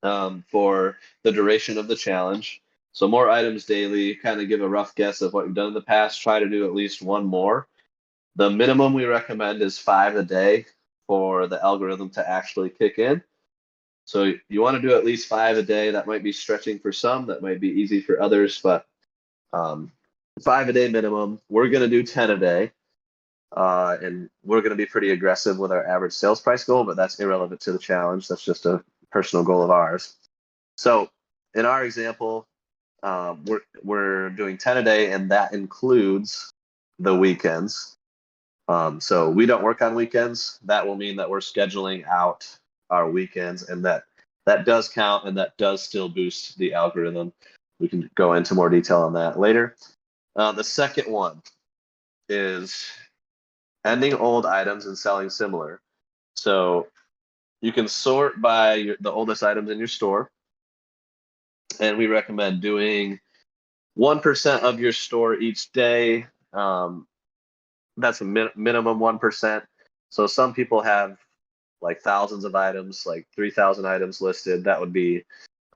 for the duration of the challenge. So more items daily, kind of give a rough guess of what you've done in the past. Try to do at least one more. The minimum we recommend is 5 a day for the algorithm to actually kick in. So you want to do at least 5 a day. That might be stretching for some, that might be easy for others, but um, 5 a day minimum. We're going to do 10 a day. And we're going to be pretty aggressive with our average sales price goal, but that's irrelevant to the challenge. That's just a personal goal of ours. So in our example, we're doing 10 a day, and that includes the weekends. So we don't work on weekends. That will mean that we're scheduling out our weekends, and that does count, and that does still boost the algorithm. We can go into more detail on that later. The second one is ending old items and selling similar. So you can sort by the oldest items in your store, and we recommend doing 1% of your store each day. That's a minimum 1%. So some people have like thousands of items, like 3,000 items listed. That would be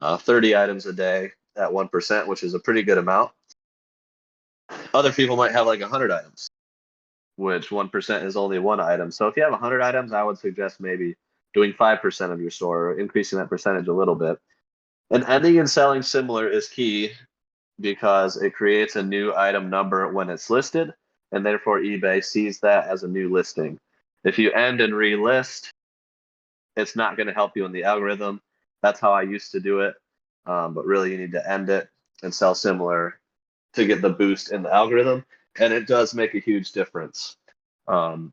30 items a day at 1%, which is a pretty good amount. Other people might have like 100 items, which 1% is only one item. So if you have 100 items, I would suggest maybe doing 5% of your store, or increasing that percentage a little bit. And ending and selling similar is key because it creates a new item number when it's listed, and therefore eBay sees that as a new listing. If you end and relist, it's not going to help you in the algorithm. That's how I used to do it. But really, you need to end it and sell similar to get the boost in the algorithm. And it does make a huge difference. And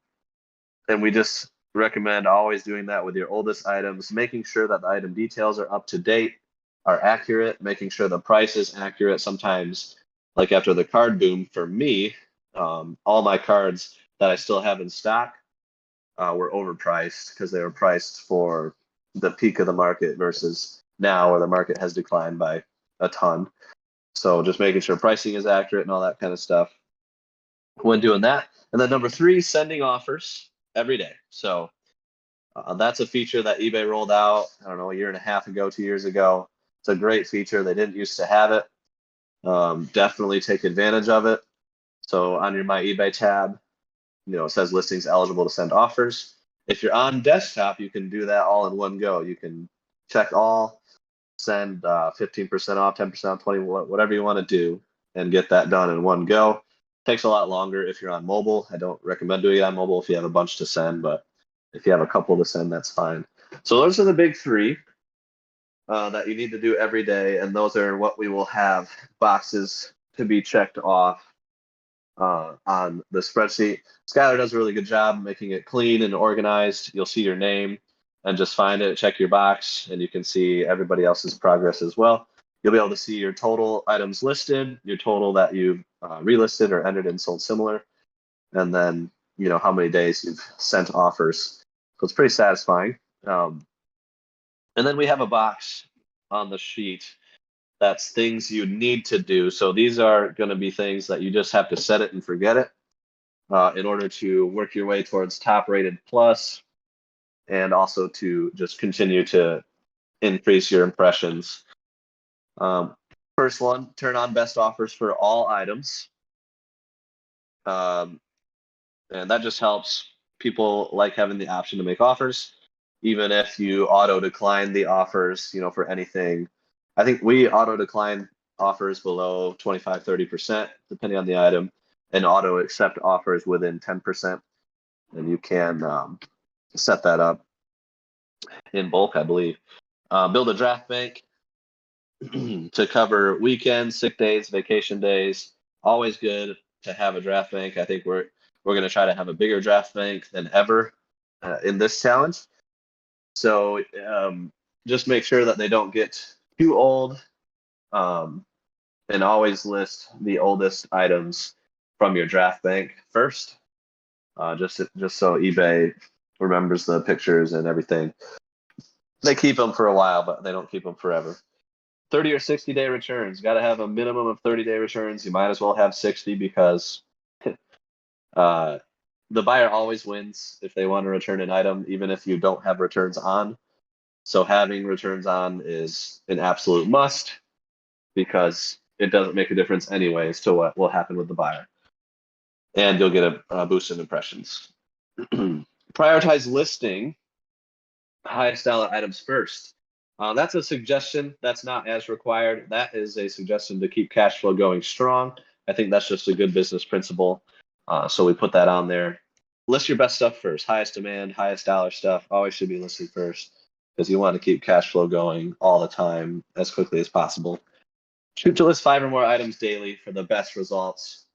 we just recommend always doing that with your oldest items, making sure that the item details are up to date, are accurate, making sure the price is accurate. Sometimes, like after the card boom for me, all my cards that I still have in stock were overpriced because they were priced for the peak of the market versus now where the market has declined by a ton. So just making sure pricing is accurate and all that kind of stuff when doing that. And then number three, sending offers every day. So that's a feature that eBay rolled out, I don't know, a year and a half ago, 2 years ago. It's a great feature. They didn't used to have it. Definitely take advantage of it. So on your My eBay tab, it says listings eligible to send offers. If you're on desktop, you can do that all in one go. You can check all, send 15% off, 10% off, 20, whatever you want to do, and get that done in one go. Takes a lot longer if you're on mobile. I don't recommend doing it on mobile if you have a bunch to send, but if you have a couple to send, that's fine. So those are the big three that you need to do every day, and those are what we will have boxes to be checked off on the spreadsheet. Skylar does a really good job making it clean and organized. You'll see your name and just find it, check your box, and you can see everybody else's progress as well. You'll be able to see your total items listed, your total that you've relisted or entered and sold similar, and then how many days you've sent offers. So it's pretty satisfying. And then we have a box on the sheet that's things you need to do. So these are going to be things that you just have to set it and forget it in order to work your way towards top rated plus, and also to just continue to increase your impressions. First one, turn on best offers for all items. And that just helps people like having the option to make offers, even if you auto decline the offers, for anything. I think we auto decline offers below 25, 30%, depending on the item, and auto accept offers within 10%. And you can set that up in bulk, I believe. Build a draft bank to cover weekends, sick days, vacation days. Always good to have a draft bank. I think we're going to try to have a bigger draft bank than ever in this challenge. So just make sure that they don't get too old, and always list the oldest items from your draft bank first, just so eBay remembers the pictures and everything. They keep them for a while, but they don't keep them forever. 30 or 60-day returns. Got to have a minimum of 30-day returns. You might as well have 60 because the buyer always wins if they want to return an item, even if you don't have returns on. So having returns on is an absolute must because it doesn't make a difference anyways to what will happen with the buyer. And you'll get a boost in impressions. Prioritize listing highest dollar items first. That's a suggestion. That's not as required. That is a suggestion to keep cash flow going strong. I think that's just a good business principle. So we put that on there. List your best stuff first. Highest demand, highest dollar stuff always should be listed first because you want to keep cash flow going all the time as quickly as possible. Shoot to list 5 or more items daily for the best results.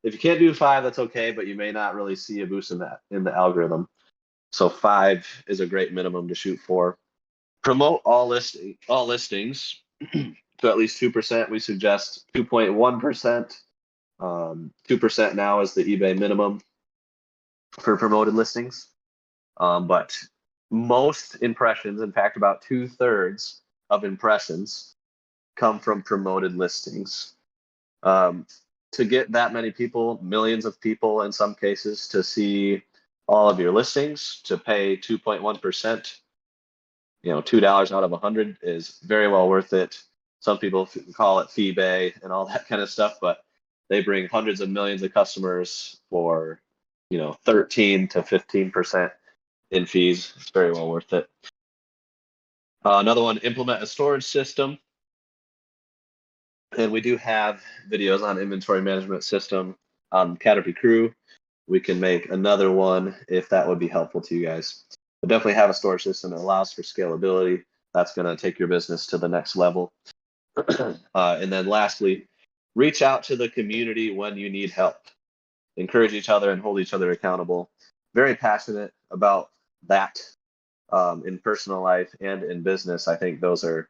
If you can't do 5, that's okay, but you may not really see a boost in the algorithm. So 5 is a great minimum to shoot for. Promote all listings to at least 2%. We suggest 2.1%. 2% now is the eBay minimum for promoted listings. But most impressions, in fact, about 2/3 of impressions come from promoted listings. To get that many people, millions of people in some cases, to see all of your listings, to pay 2.1%, $2 out of 100 is very well worth it. Some people call it fee bay and all that kind of stuff, but they bring hundreds of millions of customers for 13 to 15% in fees. It's very well worth it. Another one, implement a storage system. And we do have videos on inventory management system on CATRP Crew. We can make another one if that would be helpful to you guys. But definitely have a storage system that allows for scalability. That's going to take your business to the next level. And then lastly, reach out to the community when you need help. Encourage each other and hold each other accountable. Very passionate about that in personal life and in business. I think those are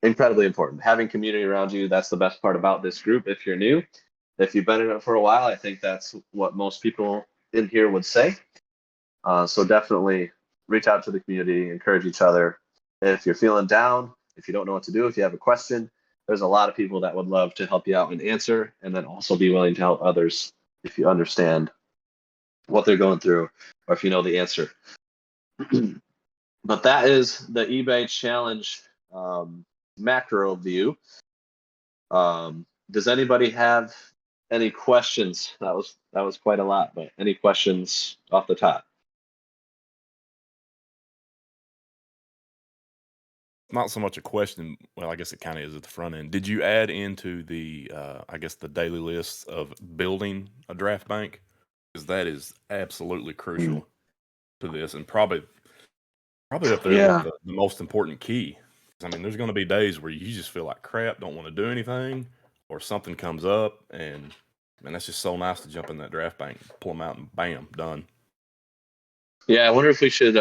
incredibly important. Having community around you, that's the best part about this group if you're new. If you've been in it for a while, I think that's what most people in here would say. So definitely reach out to the community, encourage each other. And if you're feeling down, if you don't know what to do, if you have a question, there's a lot of people that would love to help you out and answer, and then also be willing to help others if you understand what they're going through or if you know the answer. But that is the eBay challenge macro view. Does anybody have any questions? That was quite a lot, but any questions off the top? Not so much a question. Well, I guess it kind of is at the front end. Did you add into the, I guess, the daily list of building a draft bank? Because that is absolutely crucial to this, and probably up there with the most important key. I mean, there's going to be days where you just feel like crap, don't want to do anything, or something comes up, and that's just so nice to jump in that draft bank, pull them out, and bam, done. Yeah, I wonder if we should.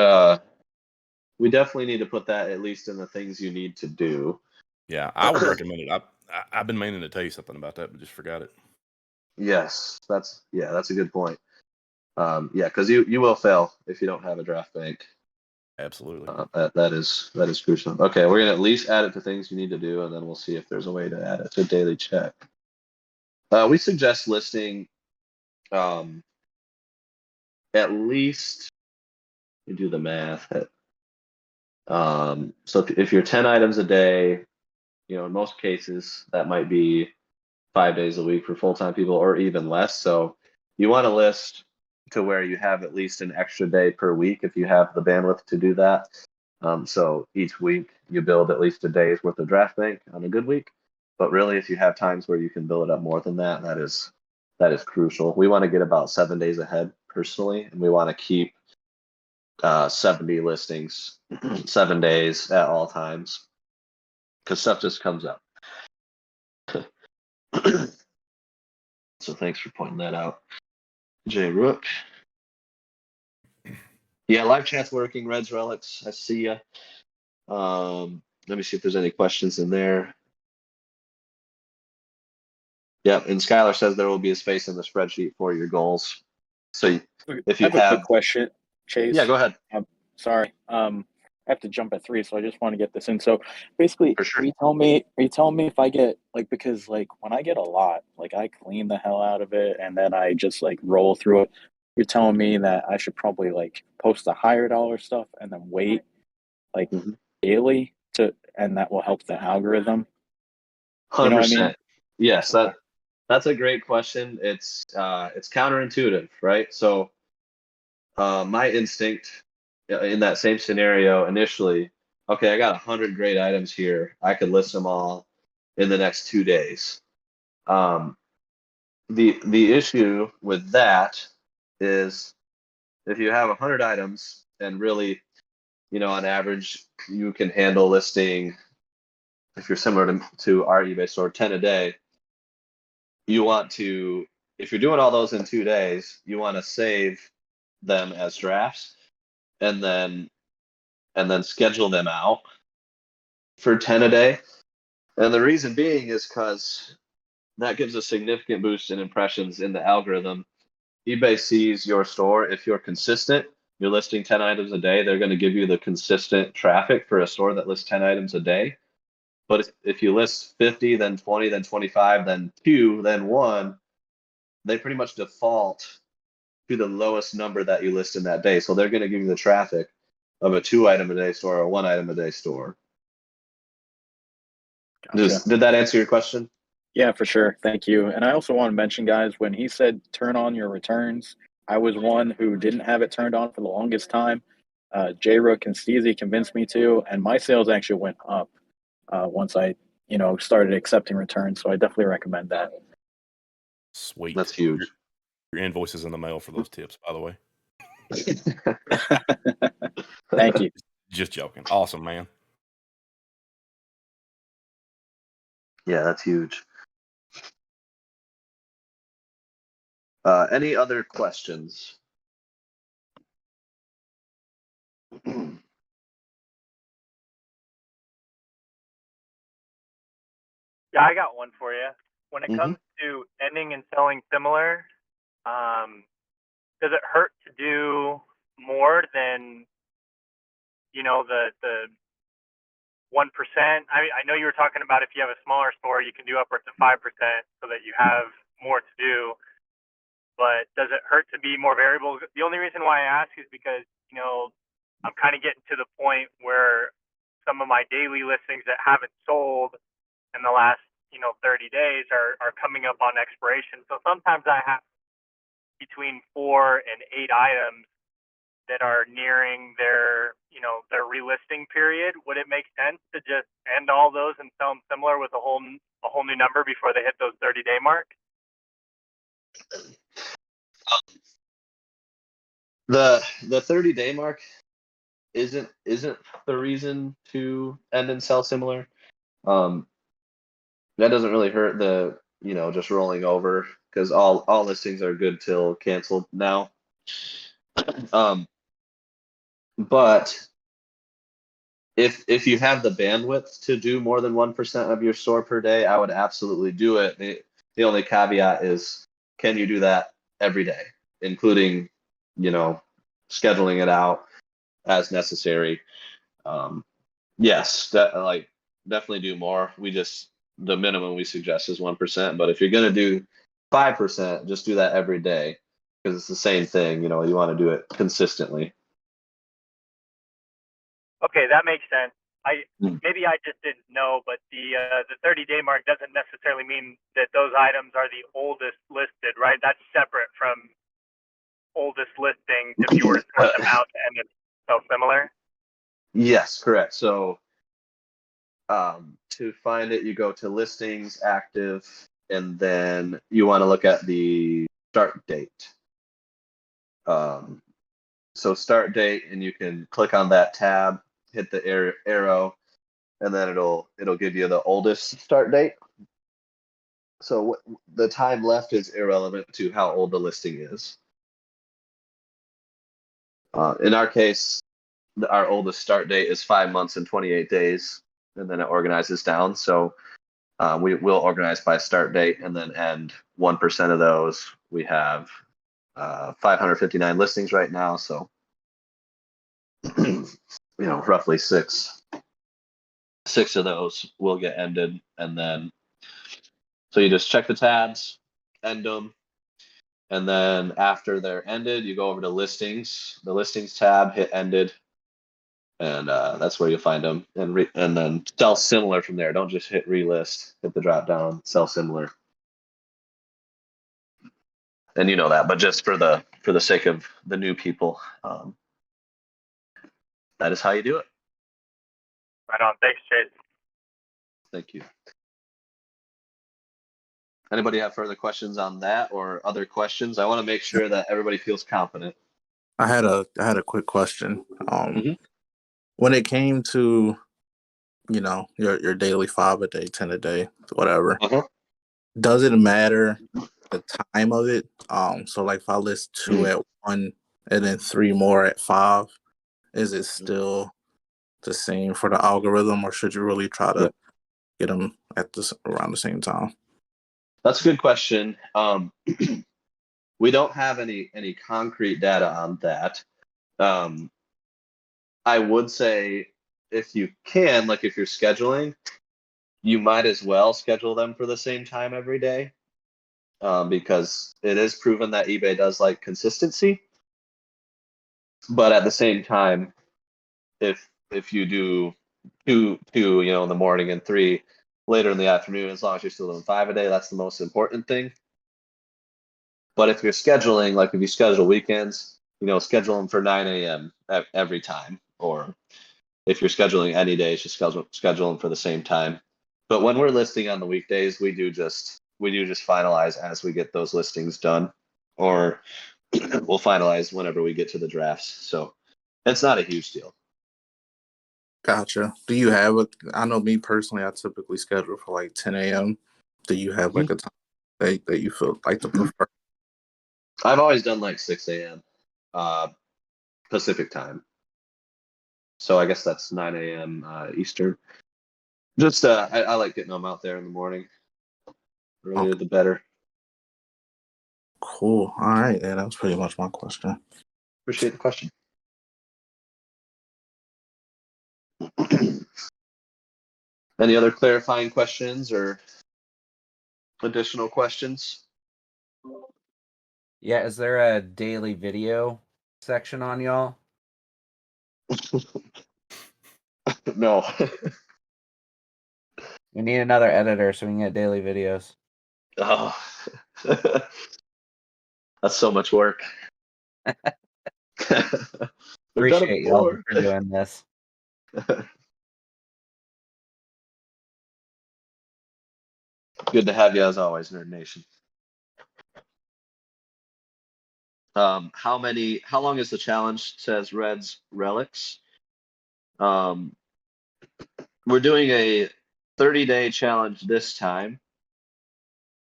We definitely need to put that at least in the things you need to do. Yeah, I would recommend it. I've been meaning to tell you something about that, but just forgot it. Yes, that's a good point. Yeah, because you will fail if you don't have a draft bank. Absolutely. That is crucial. Okay, we're gonna at least add it to things you need to do, and then we'll see if there's a way to add it to daily check. We suggest listing at least. You do the math. So if you're 10 items a day, in most cases that might be 5 days a week for full-time people, or even less. So you want to list to where you have at least an extra day per week if you have the bandwidth to do that. So each week you build at least a day's worth of draft bank on a good week. But really, if you have times where you can build it up more than that, that is crucial. We want to get about 7 days ahead personally, and we want to keep 70 listings 7 days at all times because stuff just comes up. So thanks for pointing that out, Jay Rook. Yeah, live chat's working. Reds Relics, I see ya. Let me see if there's any questions in there. Yep, and Skylar says there will be a space in the spreadsheet for your goals. So if you I have a quick question, Chase. Yeah, go ahead. Sorry. I have to jump at 3, so I just want to get this in. So basically, For sure. are you telling me if I get because when I get a lot, I clean the hell out of it and then I just roll through it. You're telling me that I should probably post the higher dollar stuff and then wait like Mhm. daily and that will help the algorithm? You know what I mean? 100%. Yes, Okay. that's a great question. It's counterintuitive, right? So my instinct in that same scenario initially, okay, I got 100 great items here. I could list them all in the next 2 days. Um, the issue with that is if you have 100 items and really, on average, you can handle listing, if you're similar to our eBay store, 10 a day, you want to, if you're doing all those in 2 days, you want to save them as drafts and then schedule them out for 10 a day. And the reason being is because that gives a significant boost in impressions in the algorithm. eBay sees your store. If you're consistent, you're listing 10 items a day, they're going to give you the consistent traffic for a store that lists 10 items a day. But if you list 50, then 20, then 25, then 2, then 1, they pretty much default to the lowest number that you list in that day. So they're going to give you the traffic of a 2 item a day store or a 1 item a day store. Gotcha. Did that answer your question? Yeah, for sure. Thank you. And I also want to mention, guys, when he said turn on your returns, I was one who didn't have it turned on for the longest time. J-Rook and Steezy convinced me to, and my sales actually went up once I, started accepting returns. So I definitely recommend that. Sweet. That's huge. Your invoice is in the mail for those tips, by the way. Thank you. Just joking. Awesome, man. Yeah, that's huge. Any other questions? Yeah, I got one for you. When it Mhm. comes to ending and selling similar, does it hurt to do more than the 1%? I know you were talking about if you have a smaller store, you can do upwards of 5% so that you have more to do. But does it hurt to be more variable? The only reason why I ask is because I'm kind of getting to the point where some of my daily listings that haven't sold in the last 30 days are coming up on expiration. So sometimes I have between 4 and 8 items that are nearing their relisting period. Would it make sense to just end all those and sell them similar with a whole new number before they hit those 30-day mark? The 30-day mark isn't the reason to end and sell similar. That doesn't really hurt the just rolling over because all listings are good till canceled now. But if you have the bandwidth to do more than 1% of your store per day, I would absolutely do it. The only caveat is, can you do that every day, including scheduling it out as necessary? Yes, definitely do more. The minimum we suggest is 1%, but if you're gonna do 5%, just do that every day because it's the same thing. You want to do it consistently. Okay, that makes sense. Mm. Maybe I just didn't know, but the 30-day mark doesn't necessarily mean that those items are the oldest listed, right? That's separate from oldest listings if you were to sort them out and it's so similar. Yes, correct. So to find it, you go to listings, active, and then you want to look at the start date. So start date, and you can click on that tab, hit the arrow, and then it'll give you the oldest start date. So the time left is irrelevant to how old the listing is. In our case, our oldest start date is 5 months and 28 days, and then it organizes down. So we will organize by start date and then end 1% of those. We have 559 listings right now, so roughly six of those will get ended, and then so you just check the tabs, end them, and then after they're ended, you go over to listings, the listings tab, hit ended, and that's where you'll find them, and then sell similar from there. Don't just hit relist, hit the drop down, sell similar, and you know that. But just for the sake of the new people, that is how you do it. Right on. Thanks, Chase. Thank you. Anybody have further questions on that or other questions? I want to make sure that everybody feels confident. I had a quick question. Mhm. When it came to, your daily 5 a day, 10 a day, whatever, does it matter the time of it? So like if I list 2 at 1 and then 3 more at 5, is it still the same for the algorithm, or should you really try to get them at around the same time? That's a good question. We don't have any concrete data on that. I would say if you can, like if you're scheduling, you might as well schedule them for the same time every day, because it is proven that eBay does like consistency. But at the same time, if you do two, in the morning and 3 later in the afternoon, as long as you're still doing 5 a day, that's the most important thing. But if you're scheduling, like if you schedule weekends, schedule them for 9 a.m. every time. Or if you're scheduling any days, just schedule them for the same time. But when we're listing on the weekdays, we do just finalize as we get those listings done, or we'll finalize whenever we get to the drafts. So it's not a huge deal. Gotcha. Do you have I know me personally, I typically schedule for like 10 a.m. Do you have like a time that you feel like to prefer? I've always done like 6 a.m. Pacific time. So I guess that's 9 a.m. Eastern. Just I like getting them out there in the morning. The earlier the better. Cool. All right. Yeah, that was pretty much my question. Appreciate the question. Any other clarifying questions or additional questions? Yeah, is there a daily video section on y'all? No. We need another editor so we can get daily videos. Oh. That's so much work. We've done it Appreciate y'all before. for doing this. Good to have you as always, Nerd Nation. How long is the challenge? Says Red's Relics. We're doing a 30-day challenge this time.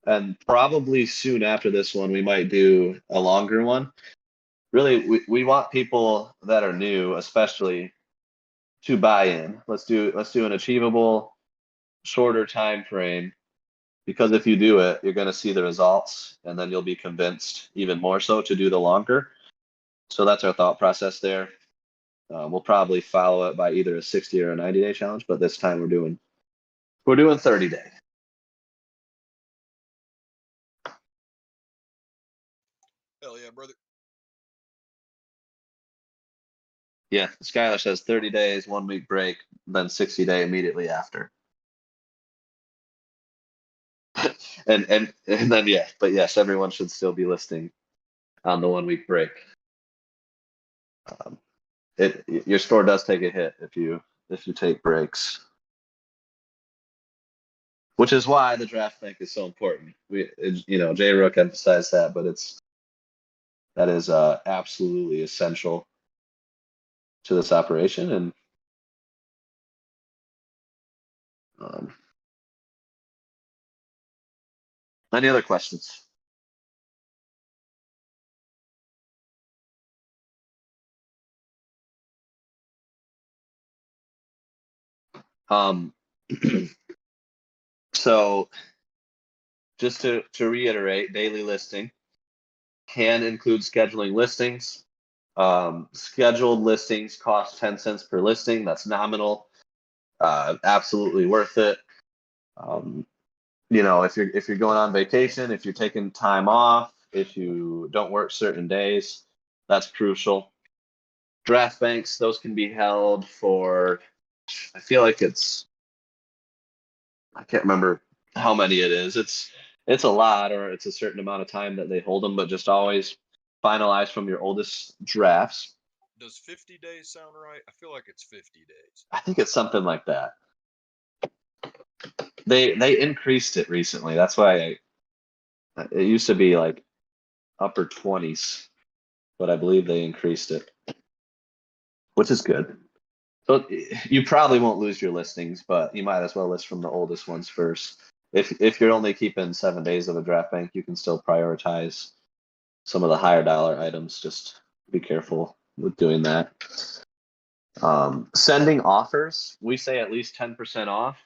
And probably soon after this one, we might do a longer one. Really, we want people that are new, especially, to buy in. Let's do an achievable, shorter time frame, because if you do it, you're going to see the results, and then you'll be convinced even more so to do the longer. So that's our thought process there. We'll probably follow it by either a 60 or a 90-day challenge, but this time we're doing 30-day. Hell yeah, brother. Yeah, Skylar says 30 days, 1 week break, then 60-day immediately after. and then yeah, but yes, everyone should still be listing on the 1 week break. Your store does take a hit if you take breaks, which is why the draft bank is so important. J Rook emphasized that, but that is absolutely essential to this operation. And any other questions? So just to reiterate, daily listing can include scheduling listings. Scheduled listings cost 10 cents per listing. That's nominal. Absolutely worth it. If you're going on vacation, if you're taking time off, if you don't work certain days, that's crucial. Draft banks, those can be held for, I feel like I can't remember how many it is. It's a lot, or it's a certain amount of time that they hold them, but just always finalize from your oldest drafts. Does 50 days sound right? I feel like it's 50 days. I think it's something like that. They increased it recently. That's why it used to be like upper 20s, but I believe they increased it, which is good. So you probably won't lose your listings, but you might as well list from the oldest ones first. If you're only keeping 7 days of a draft bank, you can still prioritize some of the higher dollar items. Just be careful with doing that. Sending offers, we say at least 10% off.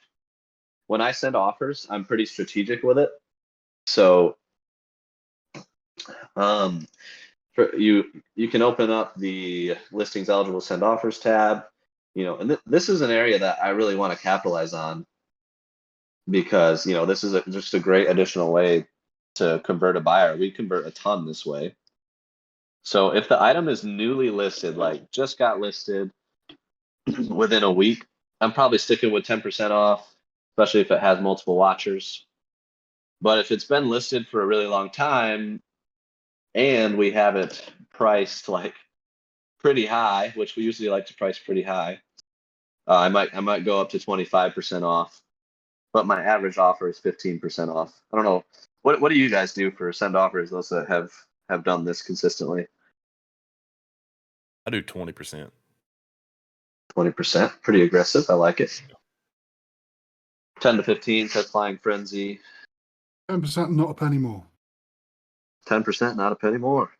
When I send offers, I'm pretty strategic with it. So you can open up the listings eligible to send offers tab, and this is an area that I really want to capitalize on, because this is just a great additional way to convert a buyer. We convert a ton this way. So if the item is newly listed, like just got listed within a week, I'm probably sticking with 10% off, especially if it has multiple watchers. But if it's been listed for a really long time and we have it priced like pretty high, which we usually like to price pretty high, I might go up to 25% off, but my average offer is 15% off. I don't know. What do you guys do for send offers, those that have done this consistently? I do 20%. 20%, pretty aggressive. I like it. 10 to 15 says Flying Frenzy. 10%, not a penny more. 10%, not a penny more.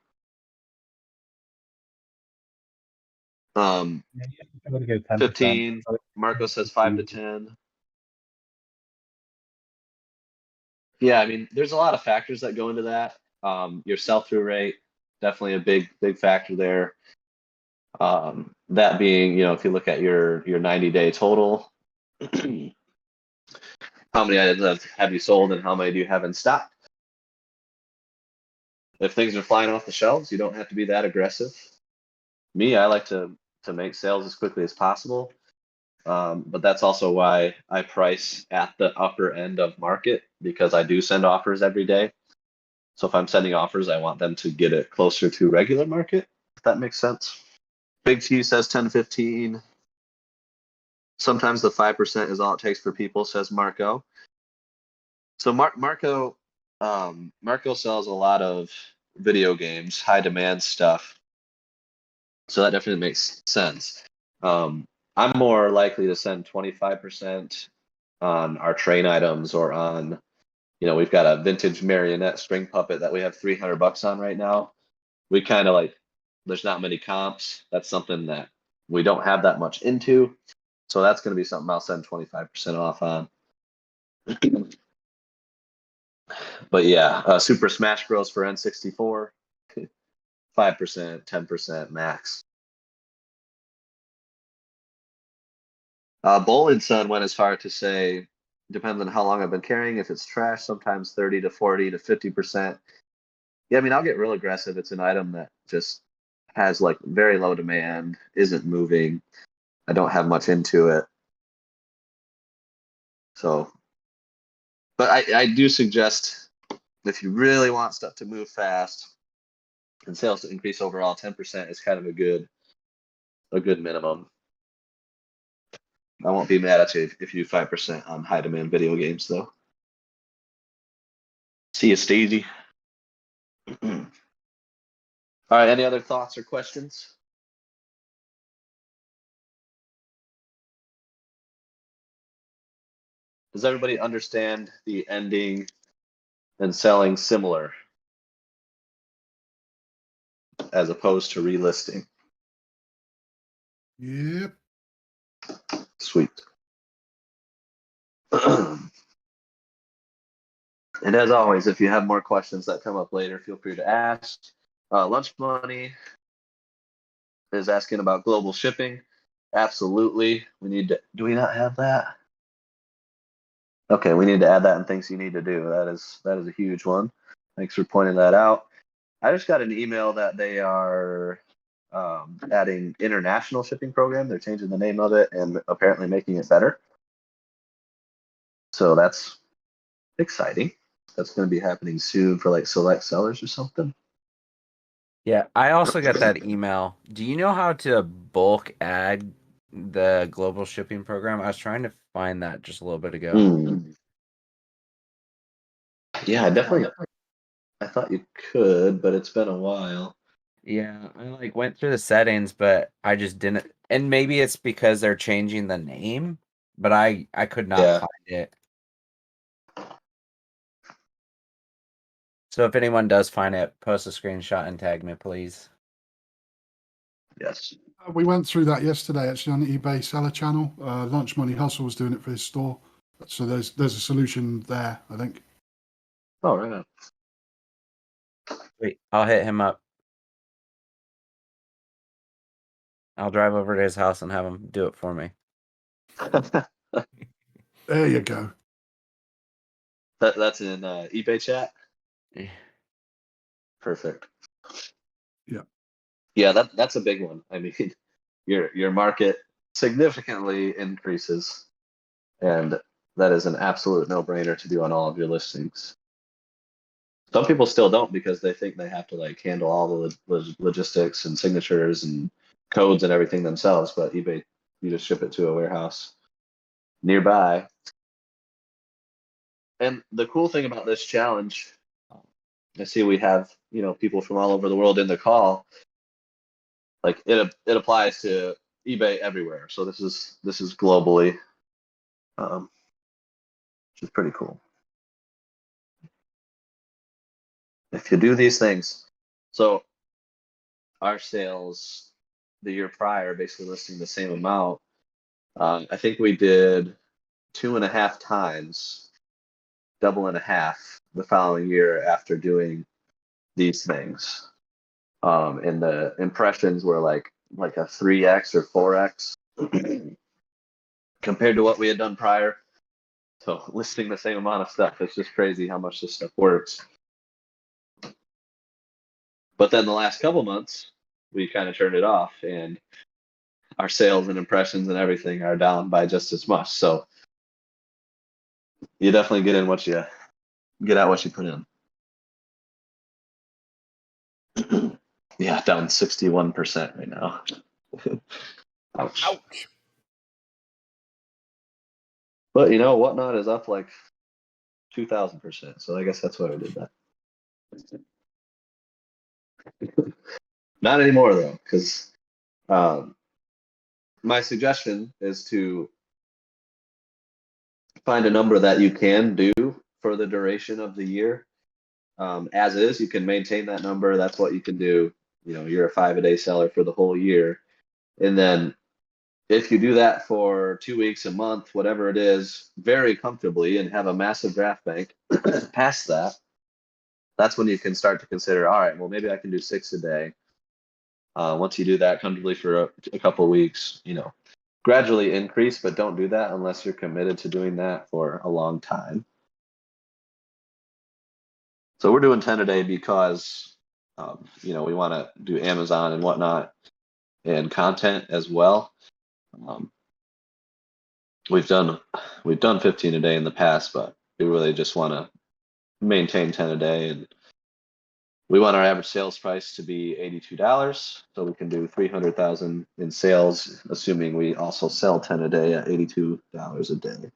15. Marco says 5 to 10. Yeah, I mean, there's a lot of factors that go into that. Your sell-through rate, definitely a big factor there. That being, if you look at your 90-day total, how many items have you sold and how many do you have in stock? If things are flying off the shelves, you don't have to be that aggressive. Me, I like to make sales as quickly as possible. But that's also why I price at the upper end of market, because I do send offers every day. So if I'm sending offers, I want them to get it closer to regular market, if that makes sense. Big T says 10 to 15. Sometimes the 5% is all it takes for people, says Marco. So Marco sells a lot of video games, high demand stuff. So that definitely makes sense. I'm more likely to send 25% on our train items, or on, we've got a vintage marionette string puppet that we have $300 on right now. We kind of like, there's not many comps. That's something that we don't have that much into. So that's going to be something I'll send 25% off on. But yeah, Super Smash Bros. For N64, 5%, 10% max. Bowling Sun went as far to say, depends on how long I've been carrying. If it's trash, sometimes 30 to 40 to 50%. Yeah, I mean, I'll get real aggressive. It's an item that just has like very low demand, isn't moving. I don't have much into it. So, but I do suggest, if you really want stuff to move fast and sales to increase overall, 10% is kind of a good minimum. I won't be mad at you if you do 5% on high demand video games, though. See you, Stagey. All right, any other thoughts or questions? Does everybody understand the ending and selling similar as opposed to relisting? Yep. Sweet. And as always, if you have more questions that come up later, feel free to ask. Lunch Money is asking about global shipping. Absolutely. We need to, do we not have that? Okay, we need to add that in things you need to do. That is a huge one. Thanks for pointing that out. I just got an email that they are adding international shipping program. They're changing the name of it and apparently making it better. So that's exciting. That's going to be happening soon for like select sellers or something. Yeah, I also got that email. Do you know how to bulk add the global shipping program? I was trying to find that just a little bit ago. Yeah, definitely. I thought you could, but it's been a while. Yeah, I like went through the settings, but I just didn't. And maybe it's because they're changing the name, but I could not Yeah. find it. So if anyone does find it, post a screenshot and tag me, please. Yes. We went through that yesterday actually on the eBay seller channel. Lunch Money Hustle was doing it for his store. So there's a solution there, I think. Oh, right on. Wait, I'll hit him up. I'll drive over to his house and have him do it for me. There you go. That's in eBay chat. Yeah. Perfect. Yeah. Yeah, that's a big one. I mean, your market significantly increases, and that is an absolute no-brainer to do on all of your listings. Some people still don't because they think they have to like handle all the logistics and signatures and codes and everything themselves. But eBay, you just ship it to a warehouse nearby. And the cool thing about this challenge, I see we have people from all over the world in the call. Like it applies to eBay everywhere. So this is globally, which is pretty cool. If you do these things, so our sales the year prior, basically listing the same amount, I think we did 2.5 times, double and a half the following year after doing these things. And the impressions were like a 3x or 4x compared to what we had done prior. So listing the same amount of stuff, it's just crazy how much this stuff works. But then the last couple months, we kind of turned it off, and our sales and impressions and everything are down by just as much. So you definitely get out what you put in. Yeah, down 61% right now. Ouch. Ouch. But Whatnot is up like 2,000%. So I guess that's why we did that. Not anymore though, because my suggestion is to find a number that you can do for the duration of the year. As is, you can maintain that number. That's what you can do. You're a 5-a-day seller for the whole year. And then if you do that for 2 weeks, a month, whatever it is, very comfortably and have a massive draft bank past that, that's when you can start to consider, all right, well, maybe I can do 6 a day. Once you do that comfortably for a couple of weeks, gradually increase, but don't do that unless you're committed to doing that for a long time. So we're doing 10 a day because, we want to do Amazon and whatnot and content as well. We've done 15 a day in the past, but we really just want to maintain 10 a day, and we want our average sales price to be $82, so we can do 300,000 in sales, assuming we also sell 10 a day at $82 a day.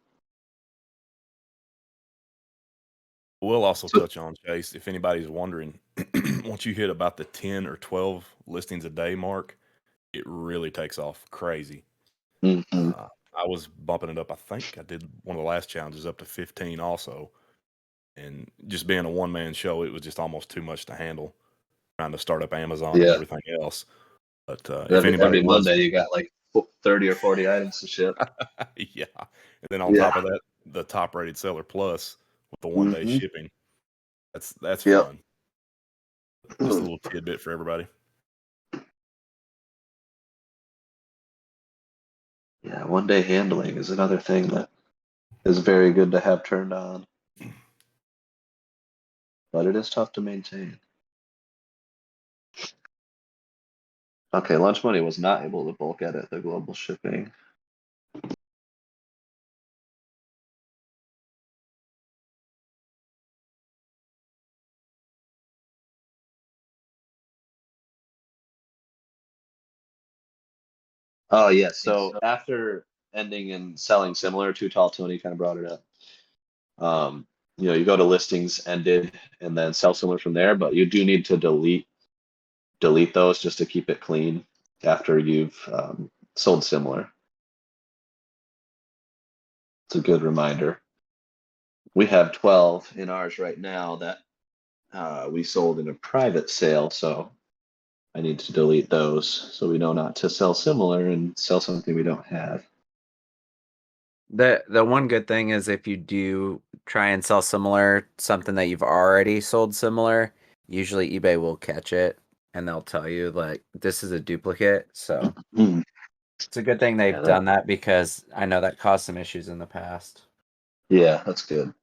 We'll also touch on, Chase, if anybody's wondering, once you hit about the 10 or 12 listings a day mark, it really takes off crazy. Mm-hmm. I was bumping it up. I think I did one of the last challenges up to 15 also. And just being a one-man show, it was just almost too much to handle, trying to start up Amazon and everything else. But if anybody every Monday, you got like 30 or 40 items to ship. Yeah. And then on top of that, the top-rated seller plus with the one-day shipping. That's fun. Just a little tidbit for everybody. Yeah, one-day handling is another thing that is very good to have turned on. But it is tough to maintain. Okay, Lunch Money was not able to bulk edit the global shipping. Oh yes. So after ending and selling similar, Too Tall Tony kind of brought it up. You go to listings ended and then sell similar from there, but you do need to delete those just to keep it clean after you've sold similar. It's a good reminder. We have 12 in ours right now that we sold in a private sale, so I need to delete those so we know not to sell similar and sell something we don't have. The one good thing is if you do try and sell similar, something that you've already sold similar, usually eBay will catch it and they'll tell you like this is a duplicate. So it's a good thing they've done that because I know that caused some issues in the past. Yeah, that's good.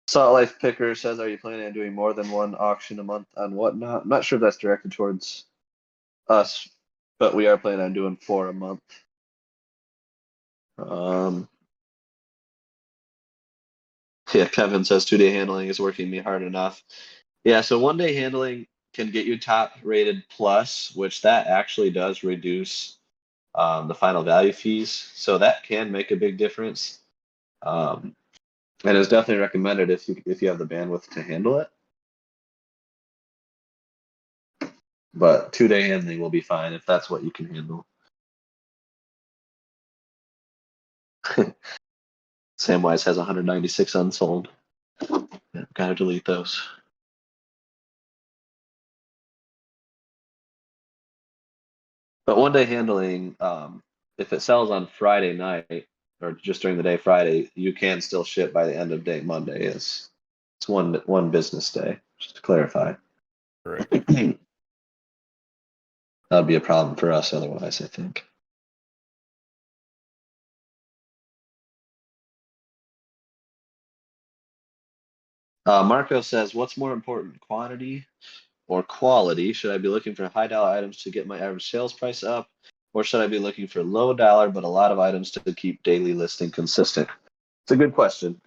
Salt Life Picker says, "Are you planning on doing more than one auction a month on Whatnot?" I'm not sure if that's directed towards us, but we are planning on doing 4 a month. Yeah, Kevin says 2-day handling is working me hard enough. Yeah, so 1-day handling can get you top rated plus, which that actually does reduce the final value fees. So that can make a big difference. And it's definitely recommended if you have the bandwidth to handle it. But 2-day handling will be fine if that's what you can handle. Samwise has 196 unsold. Yeah, gotta delete those. But 1-day handling, if it sells on Friday night or just during the day Friday, you can still ship by the end of day Monday. It's one business day, just to clarify. Correct. That'd be a problem for us otherwise, I think. Marco says, "What's more important, quantity or quality? Should I be looking for high dollar items to get my average sales price up, or should I be looking for low dollar but a lot of items to keep daily listing consistent?" It's a good question.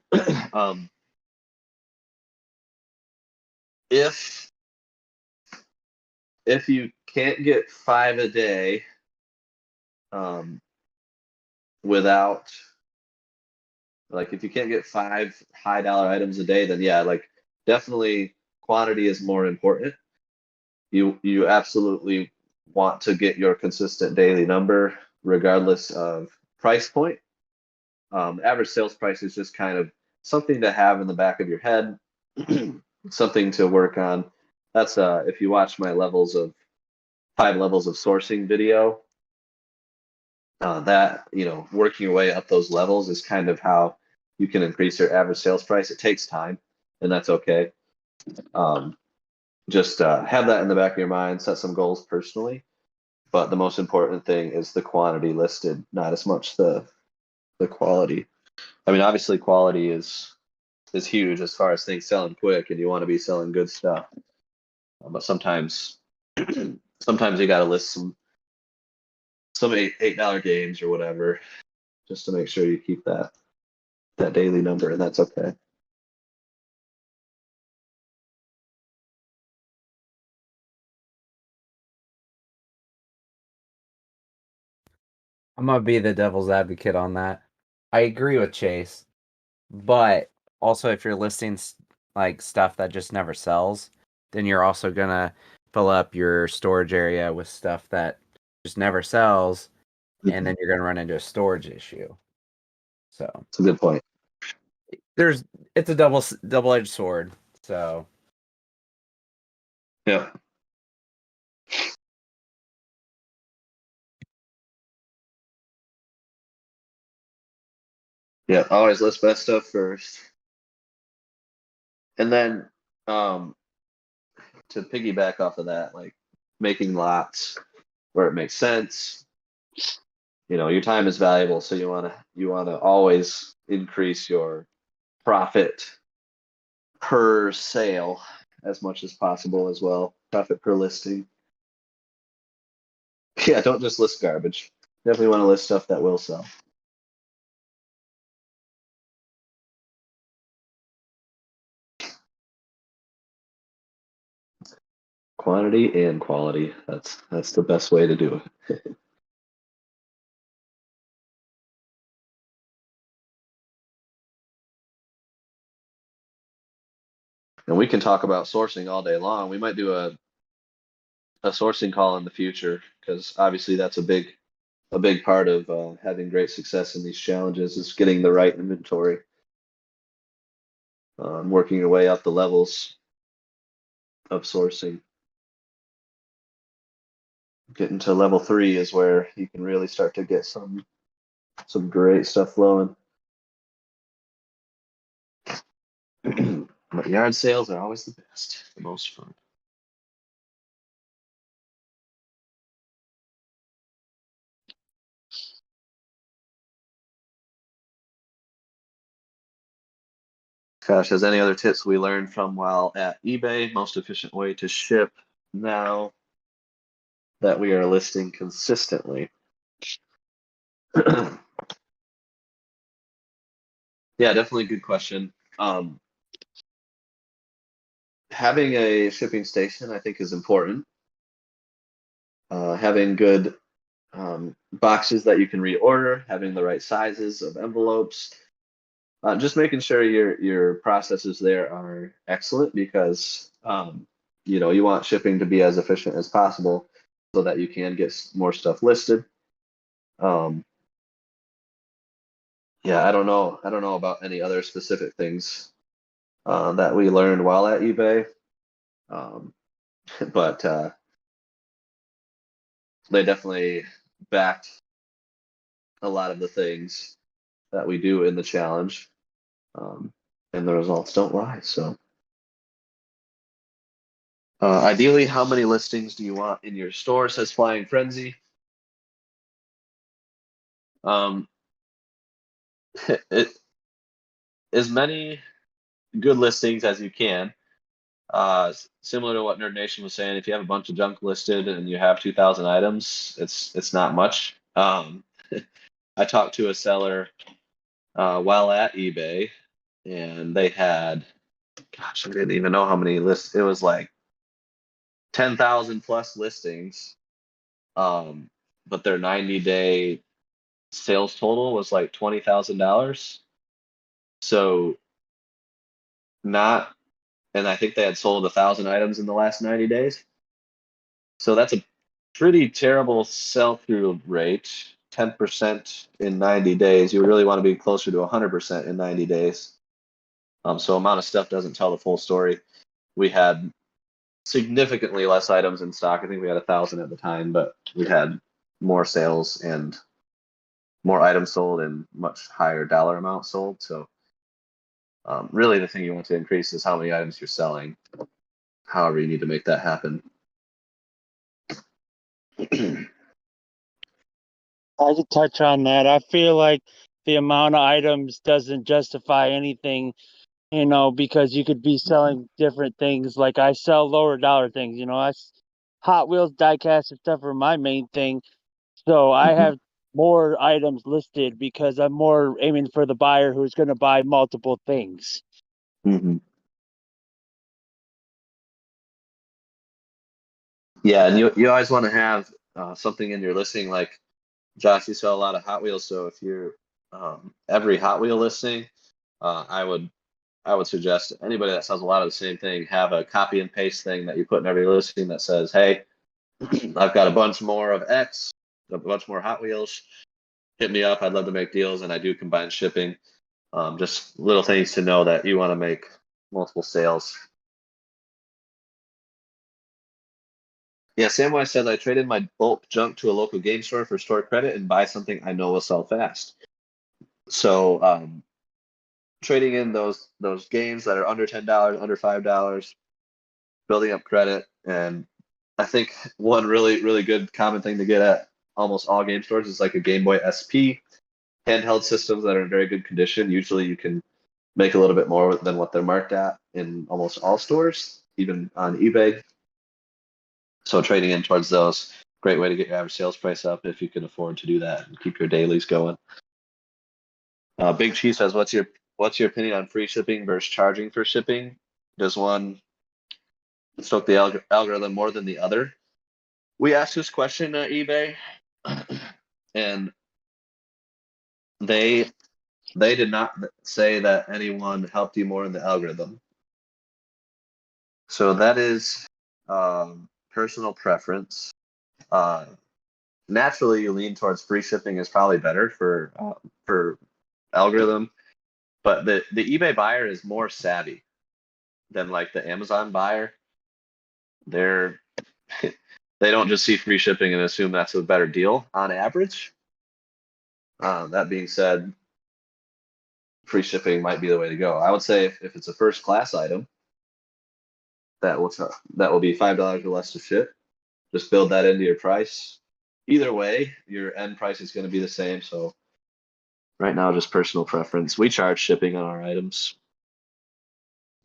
If you can't get 5 a day without, like, if you can't get 5 high dollar items a day, then yeah, like, definitely quantity is more important. You absolutely want to get your consistent daily number regardless of price point. Average sales price is just kind of something to have in the back of your head, something to work on. That's if you watch my 5 levels of sourcing video, that, working your way up those levels is kind of how you can increase your average sales price. It takes time, and that's okay. Just have that in the back of your mind, set some goals personally, but the most important thing is the quantity listed, not as much the quality. I mean, obviously quality is huge as far as things selling quick, and you want to be selling good stuff, but sometimes you got to list some $8 games or whatever, just to make sure you keep that daily number, and that's okay. I'm gonna be the devil's advocate on that. I agree with Chase, but also if you're listing like stuff that just never sells, then you're also gonna fill up your storage area with stuff that just never sells, and then you're gonna run into a storage issue. So it's a good point. It's a double-edged sword. So yeah. Yeah, always list best stuff first. And then to piggyback off of that, like making lots where it makes sense. Your time is valuable, so you wanna always increase your profit per sale as much as possible as well. Profit per listing. Yeah, don't just list garbage. Definitely want to list stuff that will sell. Quantity and quality. That's the best way to do it. And we can talk about sourcing all day long. We might do a sourcing call in the future, because obviously that's a big part of having great success in these challenges is getting the right inventory, working your way up the levels of sourcing. Getting to level 3 is where you can really start to get some great stuff flowing. But yard sales are always the best, the most fun. Gosh, has any other tips we learned from while at eBay? Most efficient way to ship now that we are listing consistently? Yeah, definitely a good question. Having a shipping station, I think, is important. Having good boxes that you can reorder, having the right sizes of envelopes, just making sure your processes there are excellent, because you want shipping to be as efficient as possible so that you can get more stuff listed. Yeah, I don't know about any other specific things that we learned while at eBay, but they definitely backed a lot of the things that we do in the challenge, and the results don't lie. So, ideally, how many listings do you want in your store? Says Flying Frenzy. It as many good listings as you can. Similar to what Nerd Nation was saying, if you have a bunch of junk listed and you have 2,000 items, it's not much. I talked to a seller while at eBay, and they had, gosh, I didn't even know how many lists. It was like 10,000 plus listings, but their 90-day sales total was like $20,000. So not, and I think they had sold 1,000 items in the last 90 days. So that's a pretty terrible sell-through rate. 10% in 90 days. You really want to be closer to 100% in 90 days. So amount of stuff doesn't tell the full story. We had significantly less items in stock. I think we had 1,000 at the time, but we had more sales and more items sold and much higher dollar amount sold. So really the thing you want to increase is how many items you're selling. However, you need to make that happen. I could touch on that. I feel like the amount of items doesn't justify anything, because you could be selling different things. Like I sell lower dollar things, Hot Wheels, diecast, and stuff are my main thing. So I have more items listed because I'm more aiming for the buyer who's going to buy multiple things. Mm-hmm. Yeah, and you always want to have something in your listing. Like Josh, you sell a lot of Hot Wheels, so if you're every Hot Wheel listing, I would suggest anybody that sells a lot of the same thing have a copy and paste thing that you put in every listing that says, "Hey, I've got a bunch more of X, a bunch more Hot Wheels. Hit me up. I'd love to make deals, and I do combine shipping." Just little things to know that you want to make multiple sales. Yeah, Samwise said I traded my bulk junk to a local game store for store credit and buy something I know will sell fast. So trading in those games that are under $10, under $5, building up credit, and I think one really good common thing to get at almost all game stores is like a Game Boy SP, handheld systems that are in very good condition. Usually you can make a little bit more than what they're marked at, in almost all stores, even on eBay. So trading in towards those, great way to get your average sales price up if you can afford to do that and keep your dailies going. Big Chief says, what's your opinion on free shipping versus charging for shipping? Does one stoke the algorithm more than the other? We asked this question at eBay, and they did not say that anyone helped you more in the algorithm. So that is personal preference. Naturally, you lean towards free shipping is probably better for algorithm, but the eBay buyer is more savvy than like the Amazon buyer. They're they don't just see free shipping and assume that's a better deal on average. That being said, free shipping might be the way to go. I would say if it's a first class item, that will be $5 or less to ship. Just build that into your price. Either way, your end price is going to be the same. So right now, just personal preference. We charge shipping on our items,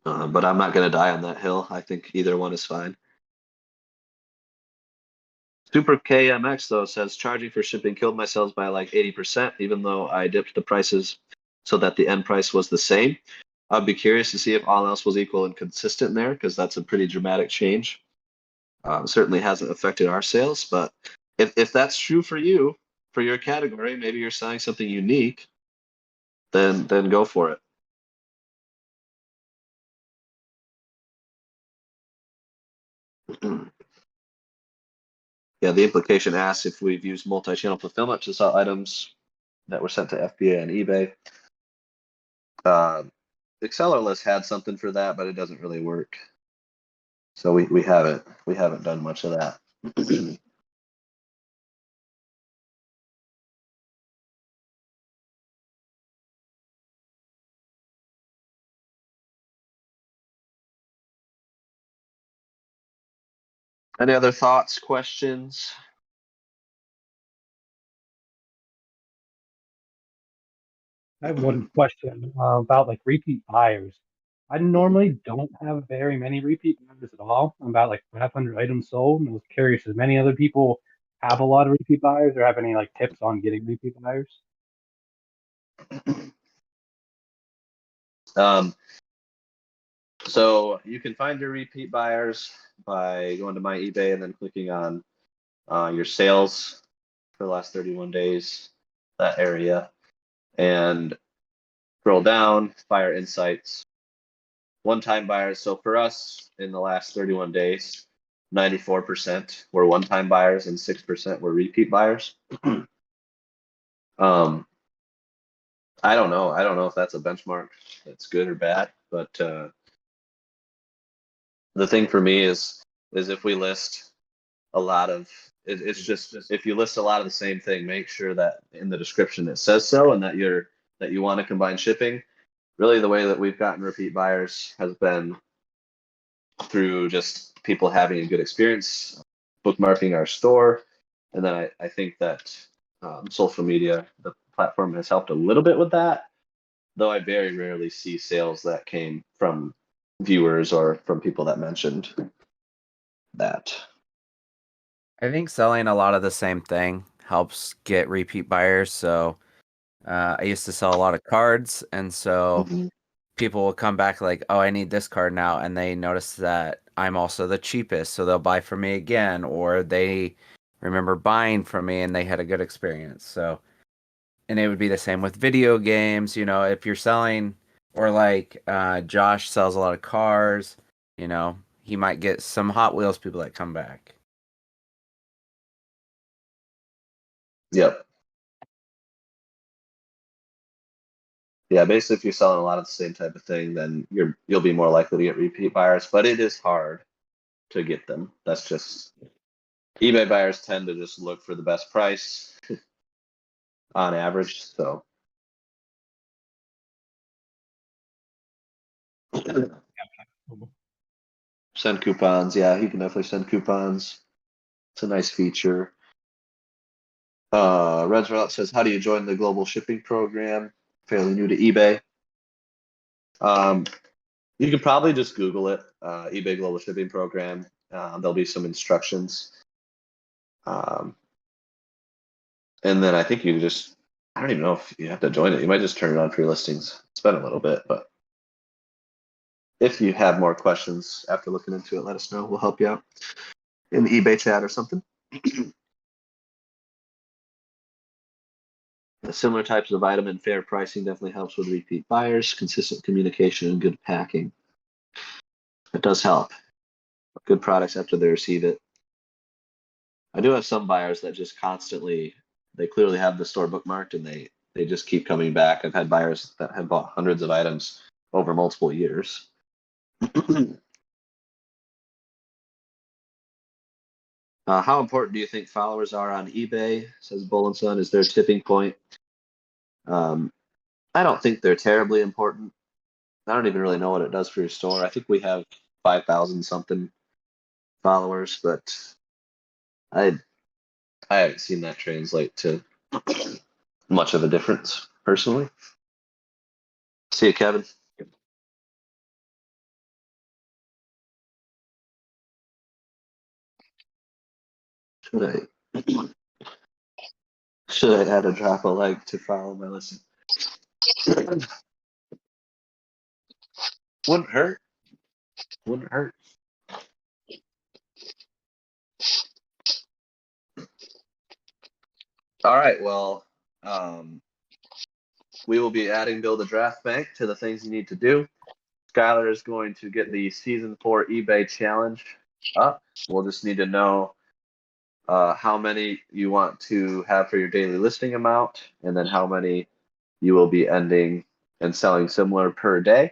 but I'm not going to die on that hill. I think either one is fine. Super KMX though says charging for shipping killed my sales by like 80%, even though I dipped the prices so that the end price was the same. I'd be curious to see if all else was equal and consistent there, because that's a pretty dramatic change. Certainly hasn't affected our sales, but if that's true for you, for your category, maybe you're selling something unique, then go for it. Yeah, the implication asks if we've used multi-channel fulfillment to sell items that were sent to FBA and eBay. Accelerless had something for that, but it doesn't really work. So we haven't done much of that. Any other thoughts, questions? I have one question about like repeat buyers. I normally don't have very many repeat buyers at all. I'm about like 500 items sold, and I was curious if many other people have a lot of repeat buyers or have any like tips on getting repeat buyers. So you can find your repeat buyers by going to my eBay and then clicking on your sales for the last 31 days, that area, and scroll down, buyer insights, one-time buyers. So for us in the last 31 days, 94% were one-time buyers and 6% were repeat buyers. I don't know. I don't know if that's a benchmark that's good or bad, but the thing for me is if we list a lot of it's just if you list a lot of the same thing, make sure that in the description it says so and that you want to combine shipping. Really, the way that we've gotten repeat buyers has been through just people having a good experience bookmarking our store, and then I think that social media, the platform, has helped a little bit with that. Though I very rarely see sales that came from viewers or from people that mentioned that. I think selling a lot of the same thing helps get repeat buyers. So I used to sell a lot of cards, and so people will come back like, oh, I need this card now, and they notice that I'm also the cheapest, so they'll buy from me again, or they remember buying from me and they had a good experience. So, and it would be the same with video games. You know, if you're selling, or like Josh sells a lot of cars, you know, he might get some Hot Wheels people that come back. Yep. Yeah, basically, if you're selling a lot of the same type of thing, then you'll be more likely to get repeat buyers. But it is hard to get them. That's just eBay buyers tend to just look for the best price on average. So send coupons. Yeah, you can definitely send coupons. It's a nice feature. Red Route says, how do you join the global shipping program? Fairly new to eBay. You can probably just Google it, eBay Global Shipping Program. There'll be some instructions. And then I think you just, I don't even know if you have to join it. You might just turn it on for your listings. It's been a little bit, but if you have more questions after looking into it, let us know. We'll help you out in the eBay chat or something. Similar types of item and fair pricing definitely helps with repeat buyers, consistent communication, and good packing. It does help. Good products after they receive it. I do have some buyers that just constantly, they clearly have the store bookmarked and they just keep coming back. I've had buyers that have bought hundreds of items over multiple years. How important do you think followers are on eBay? Says Bullenson. Is there a tipping point? I don't think they're terribly important. I don't even really know what it does for your store. I think we have 5,000 something followers, but I haven't seen that translate to much of a difference personally. See you, Kevin. Should I add a drop a like to follow my listen? Wouldn't hurt. Wouldn't hurt. All right. Well, we will be adding Build a Draft Bank to the things you need to do. Skylar is going to get the Season 4 eBay Challenge up. We'll just need to know how many you want to have for your daily listing amount, and then how many you will be ending and selling similar per day.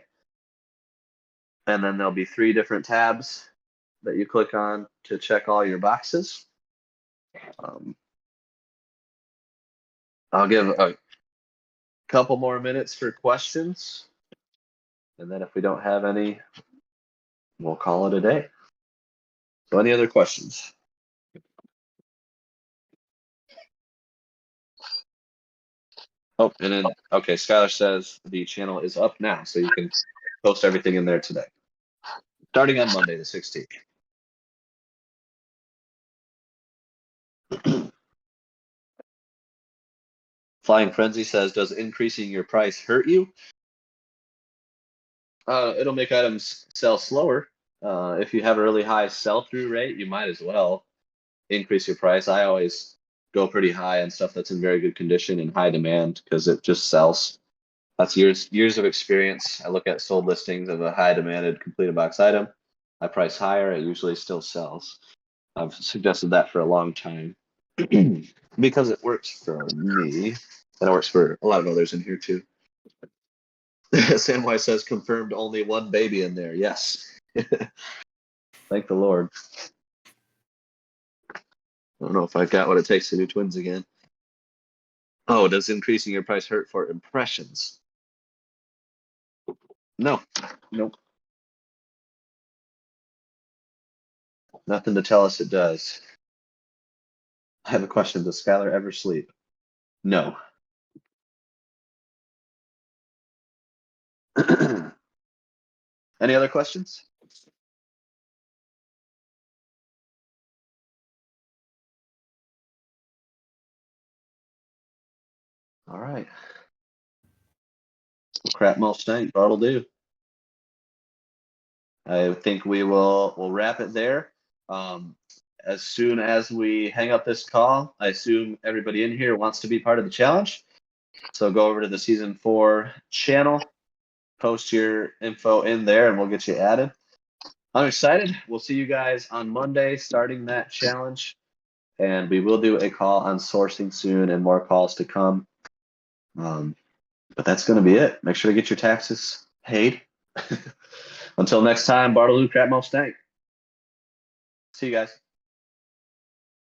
And then there'll be 3 different tabs that you click on to check all your boxes. I'll give a couple more minutes for questions. And then if we don't have any, we'll call it a day. So any other questions? Oh, and then, okay, Skylar says the channel is up now, so you can post everything in there today. Starting on Monday, the 16th. Flying Frenzy says, does increasing your price hurt you? It'll make items sell slower. If you have a really high sell-through rate, you might as well increase your price. I always go pretty high on stuff that's in very good condition and high demand because it just sells. That's years of experience. I look at sold listings of a high demanded completed box item. I price higher, it usually still sells. I've suggested that for a long time because it works for me and it works for a lot of others in here too. Samwise says confirmed only one baby in there. Yes. Thank the Lord. I don't know if I've got what it takes to do twins again. Oh, does increasing your price hurt for impressions? No. Nope. Nothing to tell us it does. I have a question. Does Skylar ever sleep? No. Any other questions? All right. Crap Mustang, that'll do. I think we'll wrap it there. As soon as we hang up this call, I assume everybody in here wants to be part of the challenge. So go over to the Season 4 channel, post your info in there, and we'll get you added. I'm excited. We'll see you guys on Monday starting that challenge. And we will do a call on sourcing soon and more calls to come. But that's going to be it. Make sure to get your taxes paid. Until next time, Bartaloo, Crap Mustang. See you guys.